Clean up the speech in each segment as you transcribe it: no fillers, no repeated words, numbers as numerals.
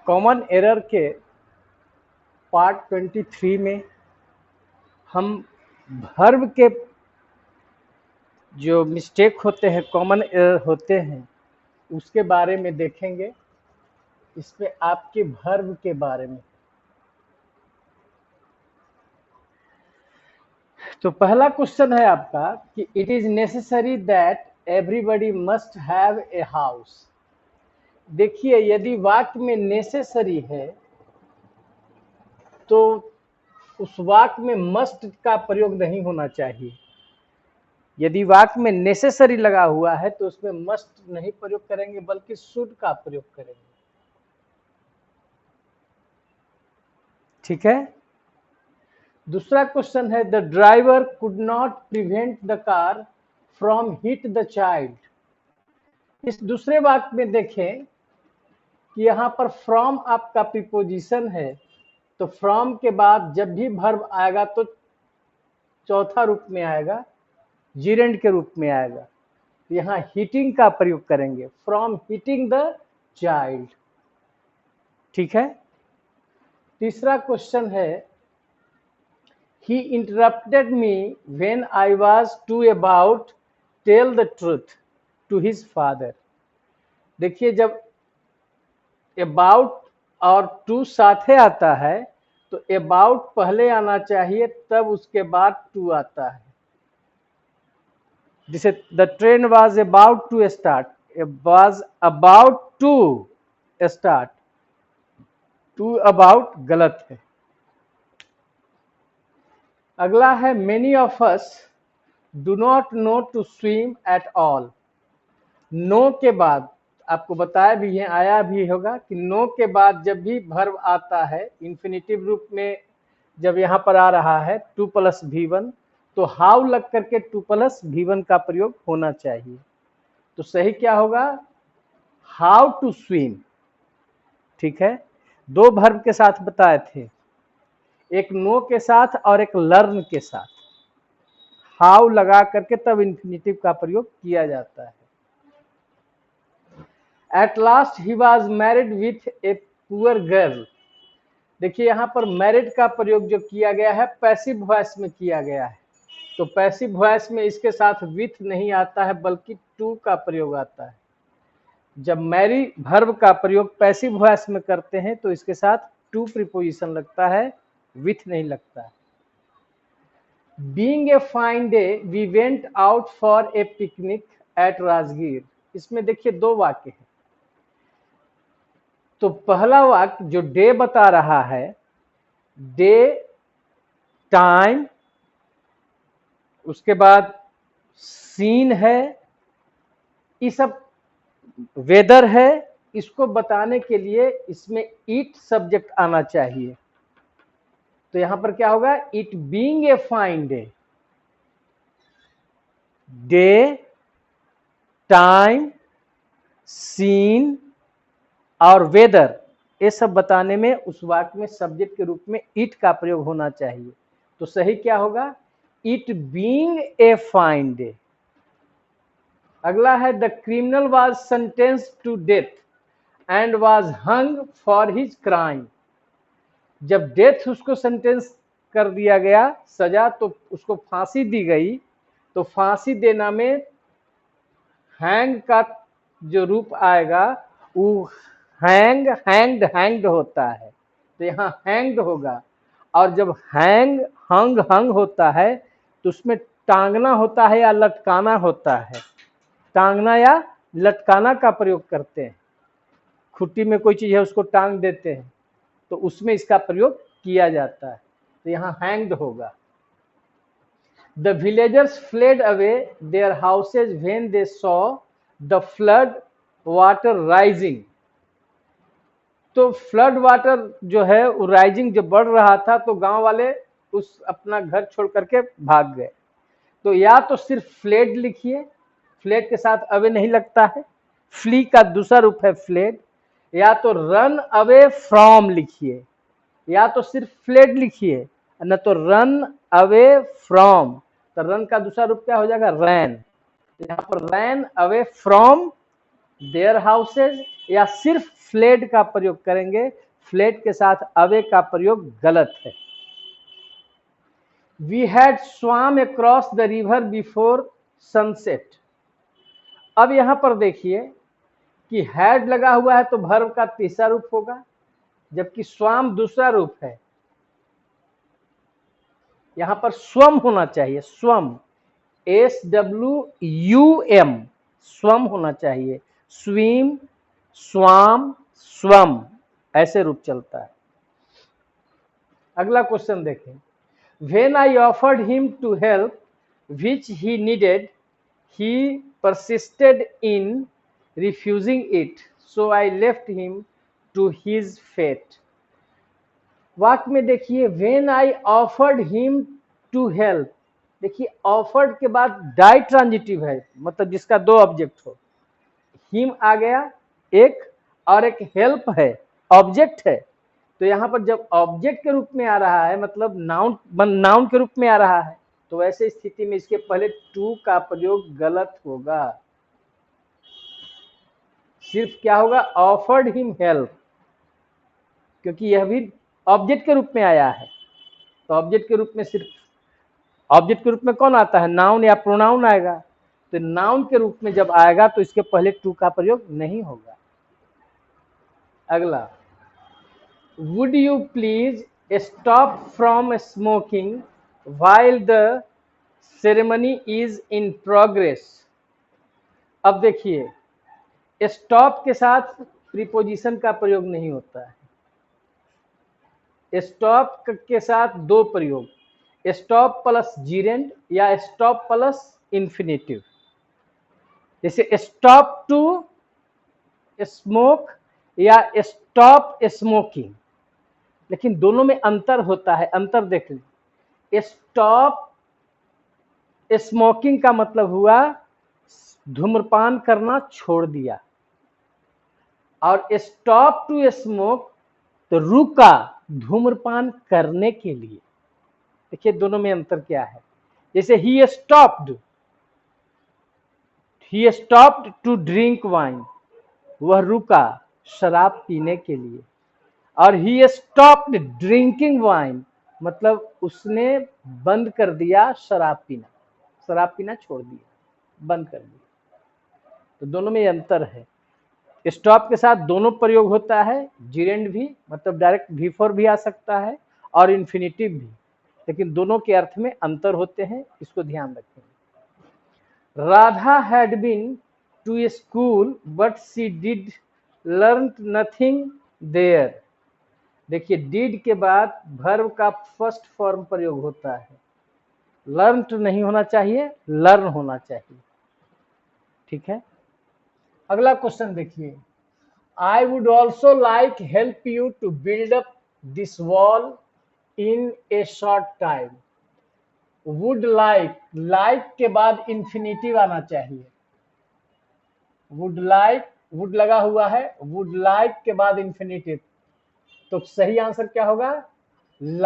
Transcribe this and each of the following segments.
Common error के part 23 में हम वर्ब के जो मिस्टेक होते हैं, कॉमन एरर होते हैं, उसके बारे में देखेंगे। इसमें आपके वर्ब के बारे में। तो पहला क्वेश्चन है आपका कि it is necessary that everybody must have a house. देखिए, यदि वाक्य में नेसेसरी है तो उस वाक्य में मस्ट का प्रयोग नहीं होना चाहिए। यदि वाक्य में नेसेसरी लगा हुआ है तो उसमें मस्ट नहीं प्रयोग करेंगे, बल्कि शुड का प्रयोग करेंगे। ठीक है। दूसरा क्वेश्चन है, the driver could not prevent the car from hit the child. इस दूसरे वाक्य में देखें कि यहाँ पर फ्रॉम आपका प्रीपोजिशन है, तो फ्रॉम के बाद जब भी वर्ब आएगा तो चौथा रूप में आएगा, जिरेंड के रूप में आएगा। यहाँ हीटिंग का प्रयोग करेंगे, फ्रॉम हीटिंग द चाइल्ड। ठीक है। तीसरा क्वेश्चन है, he interrupted me when I was too about tell the truth to his father। देखिए, जब about और to साथे आता है तो about पहले आना चाहिए, तब उसके बाद to आता है। जैसे the train was about to start, was about to start, to about गलत है। अगला है, many of us do not know to swim at all। No के बाद आपको बताया भी है, आया भी होगा कि नो के बाद जब भी वर्ब आता है इंफिनिटिव रूप में, जब यहाँ पर आ रहा है 2 + V1, तो हाउ लग करके 2 + V1 का प्रयोग होना चाहिए। तो सही क्या होगा, हाउ टू स्विम। ठीक है। दो वर्ब के साथ बताए थे, एक नो के साथ और एक लर्न के साथ। हाउ लगा करके तब इंफिनिटिव का प्रयोग किया जाता है। At last he was married with a poor girl. देखिए, यहाँ पर मैरिड का प्रयोग जो किया गया है पैसिव वॉइस में किया गया है, तो पैसिव वॉइस में इसके साथ विथ नहीं आता है, बल्कि टू का प्रयोग आता है। जब मैरी वर्ब का प्रयोग पैसिव वॉइस में करते हैं तो इसके साथ टू प्रीपोजिशन लगता है, विथ नहीं लगता है। Being a fine day we went out for a picnic at Rajgir. इसमें देखिए दो वाक्य हैं। तो पहला वाक्य जो डे बता रहा है, डे टाइम, उसके बाद सीन है, ये सब वेदर है। इसको बताने के लिए इसमें इट सब्जेक्ट आना चाहिए। तो यहां पर क्या होगा, it being a fine day, day time scene और वेदर, ये सब बताने में उस वाक्य में सब्जेक्ट के रूप में इट का प्रयोग होना चाहिए। तो सही क्या होगा, it being a fine day. अगला है, the criminal was sentenced to death and was hung for his crime. जब डेथ उसको सेंटेंस कर दिया गया, सजा, तो उसको फांसी दी गई। तो फांसी देना में हैंग का जो रूप आएगा वो हैंग, हैंग्ड, हैंग्ड होता है, तो यहाँ हैंग्ड होगा। और जब हैंग, हंग, हंग होता है तो उसमें टांगना होता है या लटकाना होता है। टांगना या लटकाना का प्रयोग करते हैं। खुट्टी में कोई चीज है उसको टांग देते हैं, तो उसमें इसका प्रयोग किया जाता है। तो यहाँ हैंग्ड होगा। The villagers fled away their houses when they saw the flood water rising। तो फ्लड वाटर जो है वो राइजिंग जब बढ़ रहा था तो गांव वाले उस अपना घर छोड़ करके भाग गए। तो या तो सिर्फ फ्लेड लिखिए, फ्लेड के साथ अवे नहीं लगता है, फ्ली का दूसरा रूप है फ्लेड। या तो रन अवे फ्रॉम लिखिए, या तो सिर्फ फ्लेड लिखिए, न तो रन अवे फ्रॉम। तो रन का दूसरा रूप क्या हो जाएगा, रैन। यहाँ पर ran away from their houses या सिर्फ फ्लेड का प्रयोग करेंगे। फ्लेड के साथ अवे का प्रयोग गलत है। We had swam across the river before sunset. अब यहां पर देखिए कि हैड लगा हुआ है तो वर्ब का तीसरा रूप होगा, जबकि स्वाम दूसरा रूप है। यहां पर स्वम होना चाहिए, स्वम, SWUM, स्वम होना चाहिए। स्विम, स्वाम, स्वम, ऐसे रूप चलता है। अगला क्वेश्चन देखें। When I offered him to help, which he needed, he persisted in refusing it, so I left him to his fate. वाक्य में देखिए when I offered him to help, देखिए offered के बाद डाई ट्रांजिटिव है, मतलब जिसका दो ऑब्जेक्ट हो। him आ गया एक, और एक help है, ऑब्जेक्ट है। तो यहाँ पर जब ऑब्जेक्ट के रूप में आ रहा है, मतलब नाउन के रूप में आ रहा है, तो ऐसे स्थिति में इसके पहले टू का प्रयोग गलत होगा। सिर्फ क्या होगा, ऑफर्ड हिम हेल्प, क्योंकि यह भी ऑब्जेक्ट के रूप में आया है। तो ऑब्जेक्ट के रूप में सिर्फ ऑब्जेक्ट के रूप में कौन आता है, नाउन या प्रोनाउन आएगा। तो नाउन के रूप में जब आएगा तो इसके पहले टू का प्रयोग नहीं होगा। अगला, Would you please stop from smoking while the ceremony is in progress? अब देखिए स्टॉप के साथ प्रीपोजिशन का प्रयोग नहीं होता है। स्टॉप के साथ दो प्रयोग, स्टॉप प्लस जीरेंड या स्टॉप प्लस इंफिनिटिव। जैसे स्टॉप टू स्मोक या स्टॉप स्मोकिंग, लेकिन दोनों में अंतर होता है। अंतर देख लीजिए, स्टॉप स्मोकिंग का मतलब हुआ धूम्रपान करना छोड़ दिया, और स्टॉप टू स्मोक तो रुका धूम्रपान करने के लिए। देखिए दोनों में अंतर क्या है। जैसे ही स्टॉप्ड टू ड्रिंक वाइन, वह रुका शराब पीने के लिए, और ही स्टॉप्ड ड्रिंकिंग वाइन मतलब उसने बंद कर दिया शराब पीना छोड़ दिया, बंद कर दिया। तो दोनों में अंतर है। स्टॉप के साथ दोनों प्रयोग होता है, जीरेंड भी मतलब डायरेक्ट बिफोर भी आ सकता है, और इन्फिनिटिव भी, लेकिन दोनों के अर्थ में अंतर होते हैं, इसको ध्यान रखें। Radha had been to school but she did learn nothing there. देखिए डिड के बाद वर्ब का फर्स्ट फॉर्म प्रयोग होता है। लर्न नहीं होना चाहिए, लर्न होना चाहिए। ठीक है। अगला क्वेश्चन देखिए। I would also like help you to build up this wall in a short time. Would like के बाद इंफिनिटिव आना चाहिए। would लगा हुआ है, would like के बाद इंफिनिटिव, तो सही आंसर क्या होगा,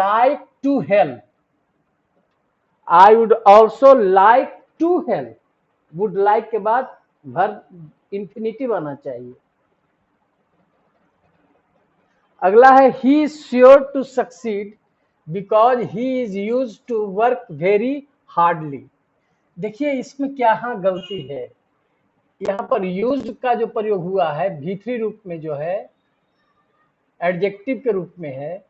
like to help। I would also like to help, would like के बाद वर्ब इंफिनिटिव आना चाहिए। अगला है he is sure to succeed because he is used to work very hardly। देखिए इसमें क्या गलती है। यहाँ पर used का जो प्रयोग हुआ है V3 रूप में, जो है एडजेक्टिव के रूप में है,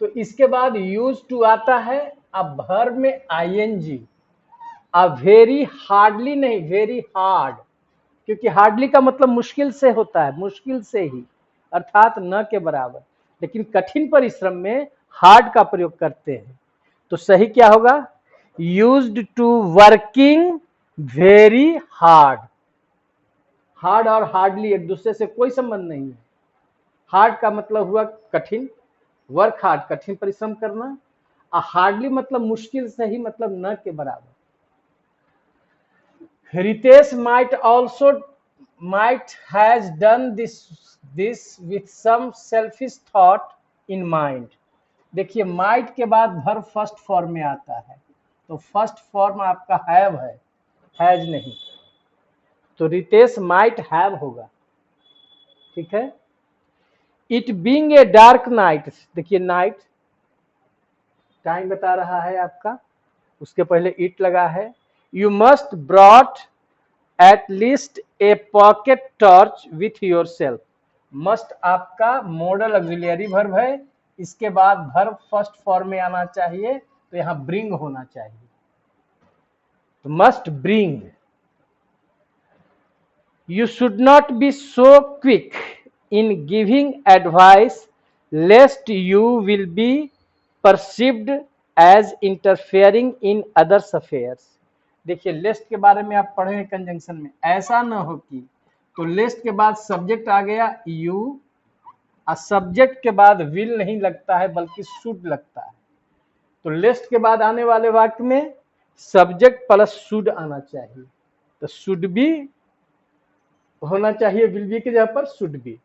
तो इसके बाद used to आता है। अब वर्ब में ing, अब वेरी हार्डली नहीं, वेरी हार्ड, क्योंकि हार्डली का मतलब मुश्किल से होता है, मुश्किल से ही, अर्थात न के बराबर। लेकिन कठिन परिश्रम में हार्ड का प्रयोग करते हैं। तो सही क्या होगा, used to working very hard. Hard और हार्डली एक दूसरे से कोई संबंध नहीं है। हार्ड का मतलब हुआ कठिन, वर्क हार्ड कठिन परिश्रम करना, और हार्डली मतलब मुश्किल से ही, मतलब न के बराबर। Ritesh might has done this with some selfish thought in mind। देखिए might के बाद वर्ब फर्स्ट फॉर्म में आता है, तो फर्स्ट फॉर्म आपका हैव है, हैज नहीं, तो रितेश might have होगा। ठीक है। It being a dark night, देखिए नाइट टाइम बता रहा है आपका, उसके पहले इट लगा है। You must brought at least A pocket torch with your self. Must आपका मॉडल ऑक्सिलियरी वर्ब है, इसके बाद वर्ब फर्स्ट फॉर्म में आना चाहिए, तो यहां ब्रिंग होना चाहिए, तो must bring. You should not be so quick in giving advice lest you will be perceived as interfering in others affairs। देखिए लेस्ट के बारे में आप पढ़े कंजंक्शन में, ऐसा ना हो कि, तो लेस्ट के बाद सब्जेक्ट आ गया यू, और सब्जेक्ट के बाद विल नहीं लगता है बल्कि शुड लगता है, तो लेस्ट के बाद आने वाले वाक्य में सब्जेक्ट प्लस शुड आना चाहिए, तो शुड बी होना चाहिए, विल बी की जगह पर शुड बी।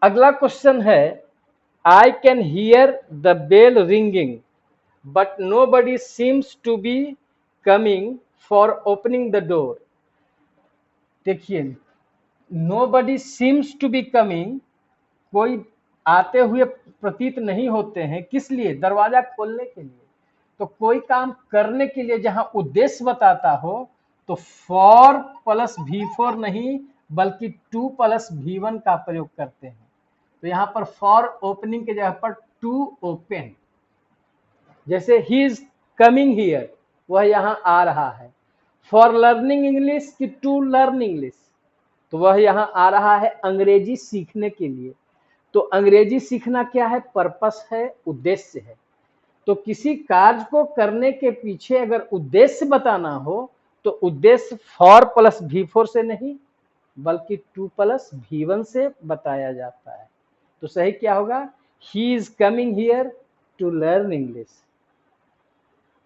अगला क्वेश्चन है, I can hear the bell ringing but nobody seems to be coming for opening the door. देखिए nobody seems to be coming, कोई आते हुए प्रतीत नहीं होते हैं, किस लिए? दरवाजा खोलने के लिए। तो कोई काम करने के लिए जहां उद्देश्य बताता हो तो फॉर प्लस V4 नहीं बल्कि टू प्लस V1 का प्रयोग करते हैं, तो यहां पर फॉर ओपनिंग के जगह पर टू ओपन। जैसे ही इज कमिंग हियर, वह यहां आ रहा है। फॉर लर्निंग इंग्लिश की टू लर्न इंग्लिश, तो वह यहां आ रहा है अंग्रेजी सीखने के लिए। तो अंग्रेजी सीखना क्या है? पर्पस है, उद्देश्य है। तो किसी कार्य को करने के पीछे अगर उद्देश्य बताना हो तो उद्देश्य फॉर प्लस V4 से नहीं बल्कि टू प्लस V1 से बताया जाता है। तो सही क्या होगा? He is coming here to learn English.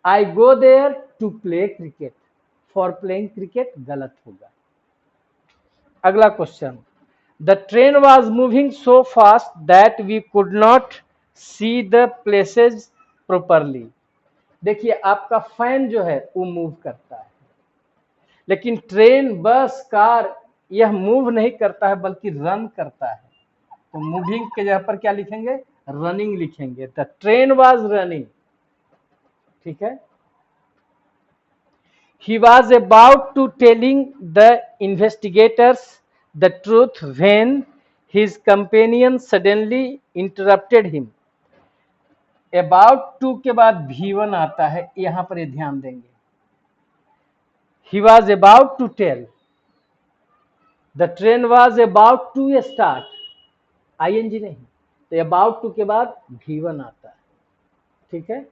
I go there to play cricket, for playing cricket गलत होगा। अगला question, the train was moving so fast that we could not see the places properly. देखिए आपका fan जो है वो move करता है, लेकिन ट्रेन बस कार यह मूव नहीं करता है बल्कि रन करता है, तो मूविंग के जगह पर क्या लिखेंगे? रनिंग लिखेंगे। द ट्रेन वाज रनिंग, ठीक है। He was about to telling the investigators the truth when his companion suddenly interrupted him. About to के बाद V1 आता है, यहां पर ये ध्यान देंगे। He was about to tell, the train was about to start, ing नहीं, तो about to के बाद V1 आता है, ठीक है।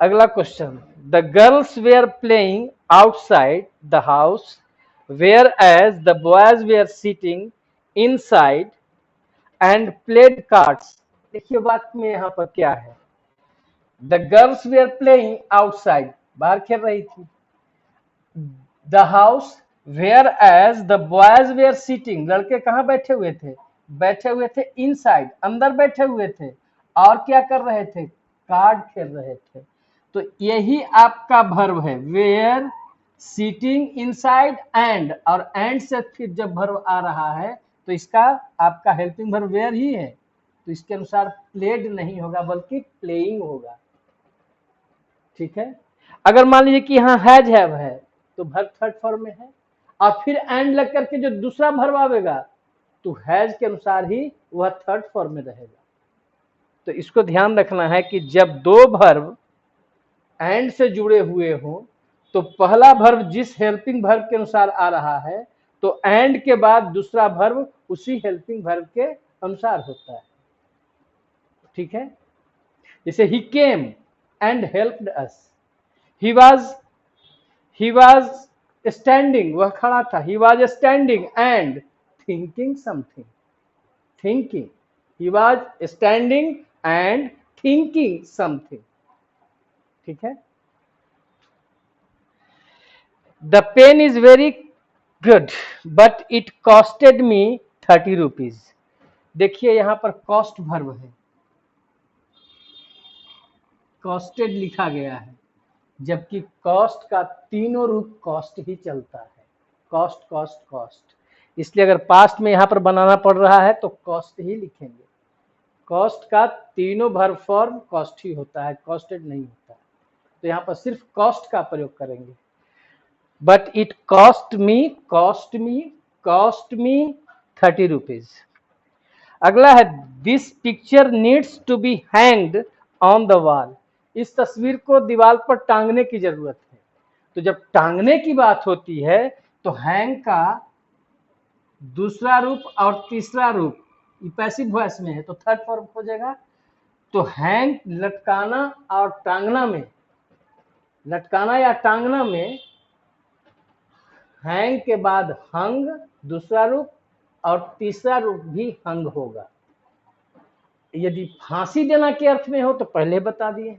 अगला question, the girls were playing outside the house whereas the boys were sitting inside and played cards. देखिए बात में यहाँ पर क्या है? The girls were playing outside, बाहर खेल रही थी। The house whereas the boys were sitting, लड़के कहाँ बैठे हुए थे? बैठे हुए थे इनसाइड, अंदर बैठे हुए थे, और क्या कर रहे थे? कार्ड खेल रहे थे। तो यही आपका वर्ब है, वेयर सीटिंग इनसाइड एंड, और एंड से फिर जब वर्ब आ रहा है तो इसका आपका हेल्पिंग वर्ब वेयर ही है, तो इसके अनुसार प्लेड नहीं होगा बल्कि प्लेइंग होगा, ठीक है। अगर मान लीजिए कि यहाँ हैज हैव है तो वर्ब थर्ड फॉर्म में है, और फिर एंड लग करके जो दूसरा वर्ब आवेगा तो हैज के अनुसार ही वह थर्ड फॉर्म में रहेगा। तो इसको ध्यान रखना है कि जब दो वर्ब एंड से जुड़े हुए हो तो पहला वर्ब जिस हेल्पिंग वर्ब के अनुसार आ रहा है तो एंड के बाद दूसरा वर्ब उसी हेल्पिंग वर्ब के अनुसार होता है, ठीक है। जैसे ही came and helped us, he was standing, वह खड़ा था, he was standing and thinking something, thinking, he was standing and thinking something, ठीक है। The pen is very good but it costed me 30 rupees. देखिए यहां पर कॉस्ट वर्ब है, costed लिखा गया है, जबकि कॉस्ट का तीनों रूप कॉस्ट ही चलता है, कॉस्ट कॉस्ट कॉस्ट। इसलिए अगर पास्ट में यहाँ पर बनाना पड़ रहा है तो कॉस्ट ही लिखेंगे। कॉस्ट का तीनों वर्ब फॉर्म कॉस्ट ही होता है, कॉस्टेड नहीं होता। तो यहाँ पर सिर्फ कॉस्ट का प्रयोग करेंगे। But it cost me 30 rupees. अगला है this picture needs to be hanged on the wall. इस तस्वीर को दीवार पर टांगने की जरूरत है। तो जब टांगने की बात होती है तो हैंग का दूसरा रूप और तीसरा रूप ये पैसिव वॉइस में है तो थर्ड फॉर्म हो जाएगा। तो हैंग लटकाना और टांगना में, लटकाना या टांगना में हैंग के बाद हंग दूसरा रूप और तीसरा रूप भी हंग होगा। यदि फांसी देना के अर्थ में हो तो पहले बता दिए,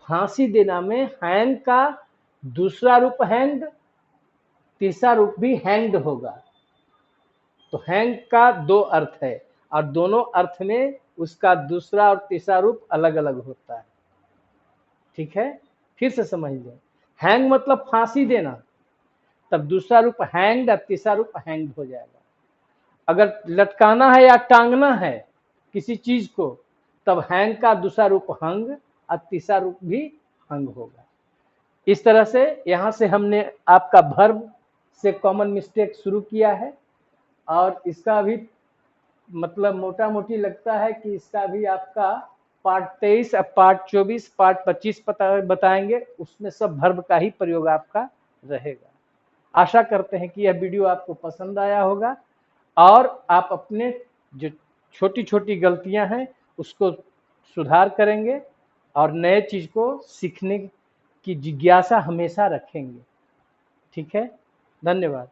फांसी देना में हैंग का दूसरा रूप हैंग, तीसरा रूप भी हैंग्ड होगा। तो हैंग का दो अर्थ है और दोनों अर्थ में उसका दूसरा और तीसरा रूप अलग अलग होता है। ठीक है, फिर से समझ लें। हैंग मतलब फांसी देना, तब दूसरा रूप हैंग्ड और तीसरा रूप हैंग्ड हो जाएगा। अगर लटकाना है या टांगना है किसी चीज को तब हैंग का दूसरा रूप हंग और तीसरा रूप भी हंग होगा। इस तरह से यहाँ से हमने आपका वर्ब से कॉमन मिस्टेक शुरू किया है और इसका भी मतलब मोटा मोटी लगता है कि इसका भी आपका पार्ट 23, पार्ट 24, पार्ट 25 बताएंगे, उसमें सब वर्ब का ही प्रयोग आपका रहेगा। आशा करते हैं कि यह वीडियो आपको पसंद आया होगा और आप अपने जो छोटी छोटी गलतियां हैं उसको सुधार करेंगे और नए चीज को सीखने की जिज्ञासा हमेशा रखेंगे। ठीक है, धन्यवाद।